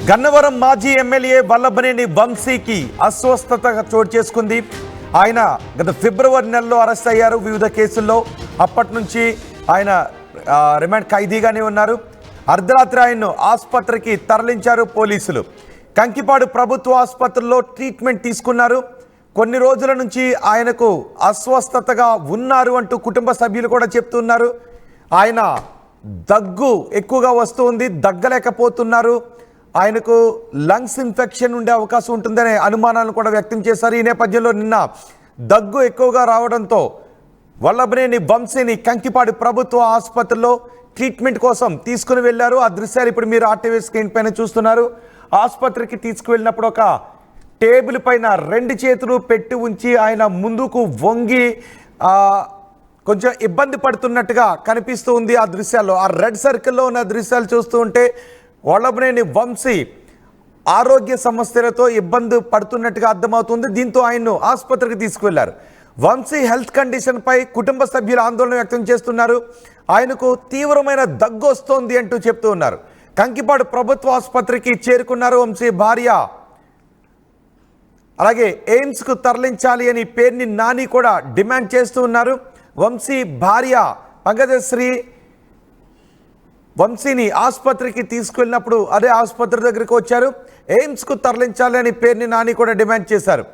గన్నవరం మాజీ ఎమ్మెల్యే వల్లభనేని వంశీకి అస్వస్థత చోటు చేసుకుంది. ఆయన గత ఫిబ్రవరి నెలలో అరెస్ట్ అయ్యారు వివిధ కేసుల్లో. అప్పటి నుంచి ఆయన రిమాండ్ ఖైదీగానే ఉన్నారు. అర్ధరాత్రి ఆయన్ను ఆసుపత్రికి తరలించారు పోలీసులు. కంకిపాడు ప్రభుత్వ ఆసుపత్రిలో ట్రీట్మెంట్ తీసుకున్నారు. కొన్ని రోజుల నుంచి ఆయనకు అస్వస్థతగా ఉన్నారు అంటూ కుటుంబ సభ్యులు కూడా చెప్తున్నారు. ఆయన దగ్గు ఎక్కువగా వస్తుంది, దగ్గలేకపోతున్నారు. ఆయనకు లంగ్స్ ఇన్ఫెక్షన్ ఉండే అవకాశం ఉంటుందనే అనుమానాలను కూడా వ్యక్తం చేశారు. ఈ నేపథ్యంలో నిన్న దగ్గు ఎక్కువగా రావడంతో వల్లభనేని వంశీని కంకిపాడు ప్రభుత్వ ఆసుపత్రిలో ట్రీట్మెంట్ కోసం తీసుకుని వెళ్ళారు. ఆ దృశ్యాలు ఇప్పుడు మీరు ఆర్టీవీ స్క్రీన్ పైన చూస్తున్నారు. ఆసుపత్రికి తీసుకువెళ్ళినప్పుడు ఒక టేబుల్ పైన 2 చేతులు పెట్టి ఉంచి ఆయన ముందుకు వంగి కొంచెం ఇబ్బంది పడుతున్నట్టుగా కనిపిస్తూ ఉంది ఆ దృశ్యాల్లో. ఆ రెడ్ సర్కిల్లో ఉన్న దృశ్యాలు చూస్తూ ఉంటే వల్లభనేని వంశీ ఆరోగ్య సమస్యలతో ఇబ్బంది పడుతున్నట్టుగా అర్థమవుతుంది. దీంతో ఆయన్ను ఆసుపత్రికి తీసుకువెళ్లారు. వంశీ హెల్త్ కండిషన్పై కుటుంబ సభ్యులు ఆందోళన వ్యక్తం చేస్తున్నారు. ఆయనకు తీవ్రమైన దగ్గు వస్తోంది అంటూ చెప్తూ ఉన్నారు. కంకిపాడు ప్రభుత్వ ఆసుపత్రికి చేరుకున్నారు వంశీ భార్య. అలాగే ఎయిమ్స్కు తరలించాలి అని పేర్ని నాని కూడా డిమాండ్ చేస్తూ ఉన్నారు. వంశీ భార్య పంకజశ్రీ వంశీని ఆసుపత్రికి తీసుకెళ్ళినప్పుడు అదే ఆసుపత్రి దగ్గరికి వచ్చారు. ఎయిమ్స్కు తరలించాలి అని పేర్ని నాని కూడా డిమాండ్ చేశారు.